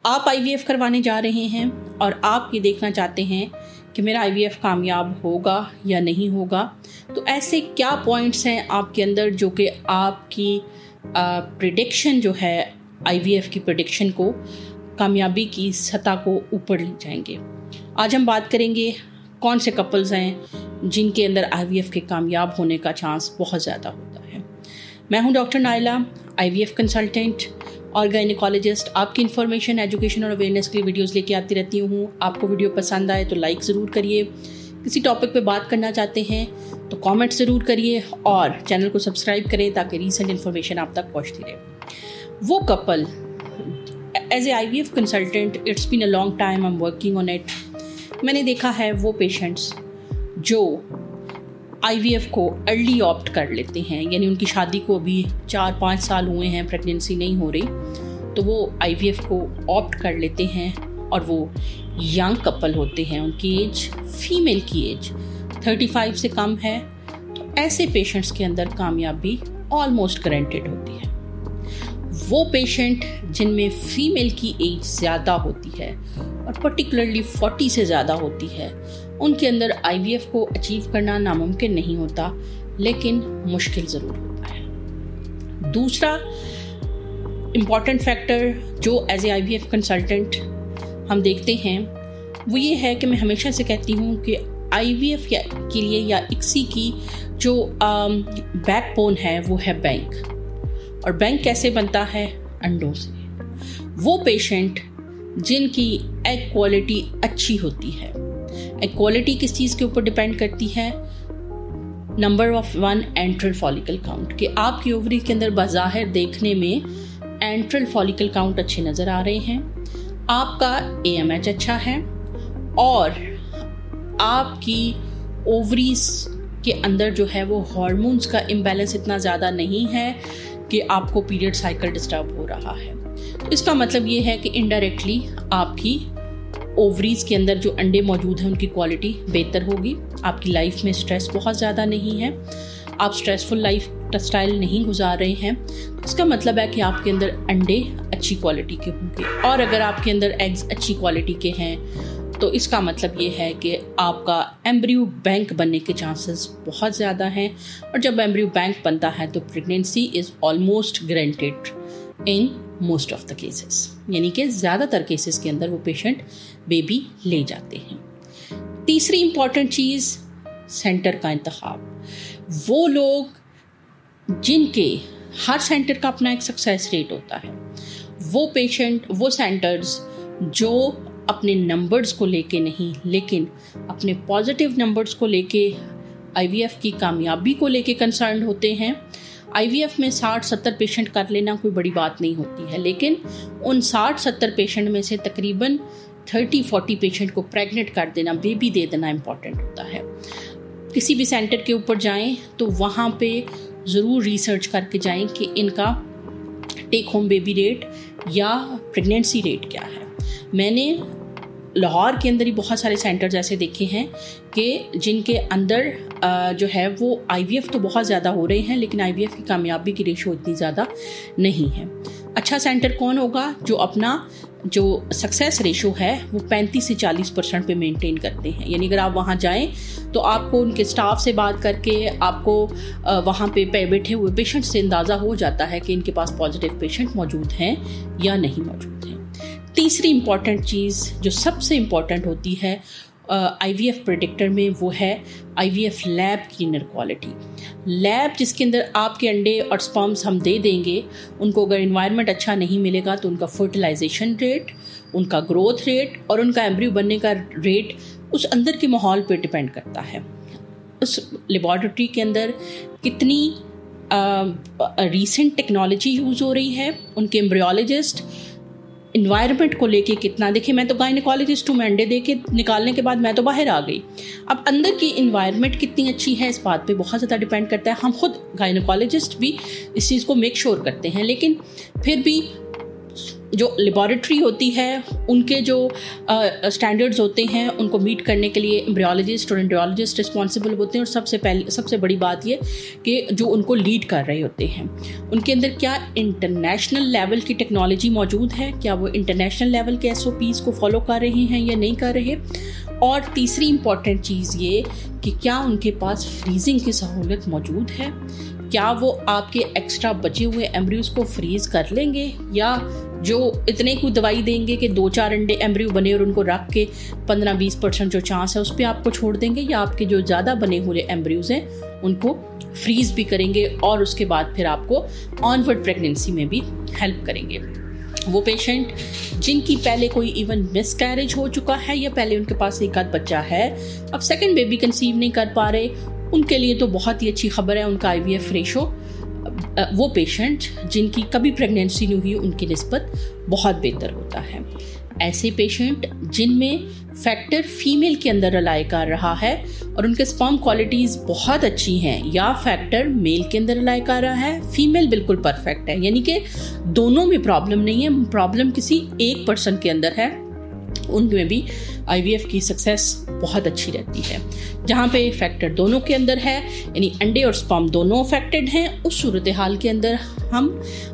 आप आईवीएफ करवाने जा रहे हैं और आप ये देखना चाहते हैं कि मेरा आईवीएफ कामयाब होगा या नहीं होगा, तो ऐसे क्या पॉइंट्स हैं आपके अंदर जो कि आपकी प्रेडिक्शन जो है आईवीएफ की प्रेडिक्शन को कामयाबी की सतह को ऊपर ले जाएंगे। आज हम बात करेंगे कौन से कपल्स हैं जिनके अंदर आईवीएफ के कामयाब होने का चांस बहुत ज़्यादा होता है। मैं हूं डॉक्टर नाइला, आईवीएफ कंसल्टेंट और गायनेकोलॉजिस्ट। आपकी इन्फॉर्मेशन, एजुकेशन और अवेयरनेस के लिए वीडियोस लेके आती रहती हूँ। आपको वीडियो पसंद आए तो लाइक ज़रूर करिए, किसी टॉपिक पे बात करना चाहते हैं तो कमेंट ज़रूर करिए और चैनल को सब्सक्राइब करें ताकि रीसेंट इन्फॉर्मेशन आप तक पहुँचती रहे। वो couple, as a IVF consultant it's been a long time, I am working on it. मैंने देखा है वो पेशेंट्स जो आईवीएफ को अर्ली ऑप्ट कर लेते हैं, यानी उनकी शादी को अभी 4-5 साल हुए हैं, प्रेगनेंसी नहीं हो रही, तो वो आईवीएफ को ऑप्ट कर लेते हैं और वो यंग कपल होते हैं, उनकी एज, फीमेल की एज 35 से कम है। तो ऐसे पेशेंट्स के अंदर कामयाबी ऑलमोस्ट गारंटेड होती है। वो पेशेंट जिनमें फीमेल की एज ज़्यादा होती है और पर्टिकुलरली 40 से ज़्यादा होती है, उनके अंदर आईवीएफ को अचीव करना नामुमकिन नहीं होता, लेकिन मुश्किल ज़रूर होता है। दूसरा इम्पॉर्टेंट फैक्टर जो एज ए आईवीएफ कंसल्टेंट हम देखते हैं वो ये है कि मैं हमेशा से कहती हूँ कि आईवीएफ के लिए या इक्सी की जो बैकबोन है वो है बैंक। और बैंक कैसे बनता है? अंडों से। वो पेशेंट जिनकी एग क्वालिटी अच्छी होती है, एग क्वालिटी किस चीज़ के ऊपर डिपेंड करती है? Number of 1 enteral follicle count, कि आपकी ओवरी के अंदर बाज़ाहिर देखने में एंट्रल फॉलिकल काउंट अच्छे नज़र आ रहे हैं, आपका एएमएच अच्छा है और आपकी ओवरीज के अंदर जो है वो हार्मोन्स का इम्बैलेंस इतना ज़्यादा नहीं है कि आपको पीरियड साइकिल डिस्टर्ब हो रहा है। तो इसका मतलब ये है कि इनडायरेक्टली आपकी ओवरीज के अंदर जो अंडे मौजूद हैं उनकी क्वालिटी बेहतर होगी, आपकी लाइफ में स्ट्रेस बहुत ज़्यादा नहीं है, आप स्ट्रेसफुल लाइफ स्टाइल नहीं गुजार रहे हैं। तो इसका मतलब है कि आपके अंदर अंडे अच्छी क्वालिटी के होंगे। और अगर आपके अंदर एग्स अच्छी क्वालिटी के हैं तो इसका मतलब ये है कि आपका एम्ब्रियो बैंक बनने के चांसेस बहुत ज़्यादा हैं। और जब एम्ब्रियो बैंक बनता है तो pregnancy is almost guaranteed in most of the cases, यानी कि ज़्यादातर केसेस के अंदर वो पेशेंट बेबी ले जाते हैं। तीसरी इम्पॉर्टेंट चीज़, सेंटर का इंतखाब। वो लोग जिनके हर सेंटर का अपना एक सक्सेस रेट होता है, वो पेशेंट, वो सेंटर्स जो अपने नंबर्स को लेके नहीं लेकिन अपने पॉजिटिव नंबर्स को लेके आईवीएफ की कामयाबी को लेके कंसर्न होते हैं। आईवीएफ में 60-70 पेशेंट कर लेना कोई बड़ी बात नहीं होती है, लेकिन उन 60-70 पेशेंट में से तकरीबन 30-40 पेशेंट को प्रेग्नेंट कर देना, बेबी दे देना इम्पॉर्टेंट होता है। किसी भी सेंटर के ऊपर जाएं तो वहाँ पे ज़रूर रिसर्च करके जाएं कि इनका टेक होम बेबी रेट या प्रेगनेंसी रेट क्या है। मैंने लाहौर के अंदर ही बहुत सारे सेंटर्स ऐसे देखे हैं कि जिनके अंदर जो है वो आईवीएफ तो बहुत ज़्यादा हो रहे हैं, लेकिन आईवीएफ की कामयाबी की रेशो इतनी ज़्यादा नहीं है। अच्छा सेंटर कौन होगा? जो अपना जो सक्सेस रेशो है वो 35 से 40% पे मेंटेन करते हैं। यानी अगर आप वहाँ जाएं तो आपको उनके स्टाफ से बात करके आपको वहाँ पे बैठे हुए पेशेंट से अंदाज़ा हो जाता है कि इनके पास पॉजिटिव पेशेंट मौजूद हैं या नहीं मौजूद हैं। तीसरी इम्पॉर्टेंट चीज़ जो सबसे इम्पॉर्टेंट होती है आईवीएफ प्रेडिक्टर में, वो है आईवीएफ लैब की इनर क्वालिटी। लैब जिसके अंदर आपके अंडे और स्पर्म्स हम दे देंगे, उनको अगर इन्वायरमेंट अच्छा नहीं मिलेगा तो उनका फर्टिलाइजेशन रेट, उनका ग्रोथ रेट और उनका एम्ब्रियो बनने का रेट उस अंदर के माहौल पर डिपेंड करता है। उस लेबॉर्ट्री के अंदर कितनी रीसेंट टेक्नोलॉजी यूज़ हो रही है, उनके एम्ब्रियोलॉजिस्ट इन्वायरमेंट को लेके कितना। देखिए, मैं तो गायनेकोलॉजिस्ट हूँ, मैं अंडे दे के निकालने के बाद मैं तो बाहर आ गई। अब अंदर की इन्वायरमेंट कितनी अच्छी है इस बात पे बहुत ज़्यादा डिपेंड करता है। हम खुद गायनेकोलॉजिस्ट भी इस चीज़ को मेक श्योर करते हैं, लेकिन फिर भी जो लेबॉरेटरी होती है उनके जो स्टैंडर्ड्स होते हैं उनको मीट करने के लिए एम्ब्रियोलॉजिस्ट और एंड्रियोलॉजिस्ट रिस्पॉन्सिबल होते हैं। और सबसे बड़ी बात ये कि जो उनको लीड कर रहे होते हैं उनके अंदर क्या इंटरनेशनल लेवल की टेक्नोलॉजी मौजूद है, क्या वो इंटरनेशनल लेवल के SOPs को फॉलो कर रहे हैं या नहीं कर रहे। और तीसरी इम्पॉर्टेंट चीज़ ये कि क्या उनके पास फ्रीजिंग की सहूलियत मौजूद है, क्या वो आपके एक्स्ट्रा बचे हुए एम्ब्रियोज को फ्रीज कर लेंगे, या जो इतने को दवाई देंगे कि 2-4 अंडे एम्ब्रियो बने और उनको रख के 15-20% जो चांस है उस पर आपको छोड़ देंगे, या आपके जो ज़्यादा बने हुए एम्ब्रियोज हैं उनको फ्रीज भी करेंगे और उसके बाद फिर आपको ऑनवर्ड प्रेगनेंसी में भी हेल्प करेंगे। वो पेशेंट जिनकी पहले कोई इवन मिसकैरेज हो चुका है या पहले उनके पास एक आध बच्चा है, अब सेकंड बेबी कंसीव नहीं कर पा रहे, उनके लिए तो बहुत ही अच्छी खबर है, उनका IVF रेशो वो पेशेंट जिनकी कभी प्रेगनेंसी नहीं हुई उनकी निस्बत बहुत बेहतर होता है। ऐसे पेशेंट जिनमें फैक्टर फीमेल के अंदर रिलाई कर रहा है और उनके स्पर्म क्वालिटीज़ बहुत अच्छी हैं, या फैक्टर मेल के अंदर रिलाई कर रहा है, फीमेल बिल्कुल परफेक्ट है, यानी कि दोनों में प्रॉब्लम नहीं है, प्रॉब्लम किसी एक पर्सन के अंदर है, उनमें भी IVF की सक्सेस बहुत अच्छी रहती है। जहाँ पे फैक्टर दोनों के अंदर है यानी अंडे और स्पर्म दोनों अफेक्टेड हैं, उस सूरत हाल के अंदर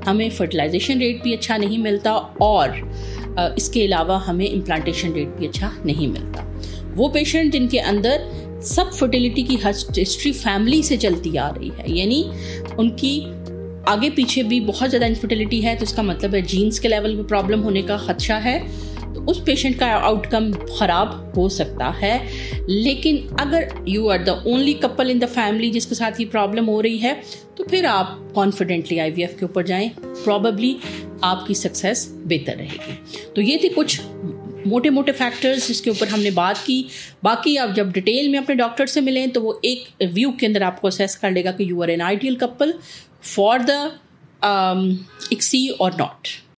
हमें फर्टिलाइजेशन रेट भी अच्छा नहीं मिलता और इसके अलावा हमें इम्प्लांटेशन रेट भी अच्छा नहीं मिलता। वो पेशेंट जिनके अंदर सब फर्टिलिटी की हिस्ट्री फैमिली से चलती आ रही है, यानी उनकी आगे पीछे भी बहुत ज़्यादा इनफर्टिलिटी है, तो इसका मतलब है जीन्स के लेवल पे प्रॉब्लम होने का खदशा है, तो उस पेशेंट का आउटकम ख़राब हो सकता है। लेकिन अगर you are the only couple in the family जिसके साथ ये प्रॉब्लम हो रही है, तो फिर आप कॉन्फिडेंटली IVF के ऊपर जाएं, प्रॉबेबली आपकी सक्सेस बेहतर रहेगी। तो ये थे कुछ मोटे मोटे फैक्टर्स जिसके ऊपर हमने बात की। बाकी आप जब डिटेल में अपने डॉक्टर से मिलें तो वो एक व्यू के अंदर आपको असेस कर लेगा कि you are an ideal couple for the ICSI और नॉट।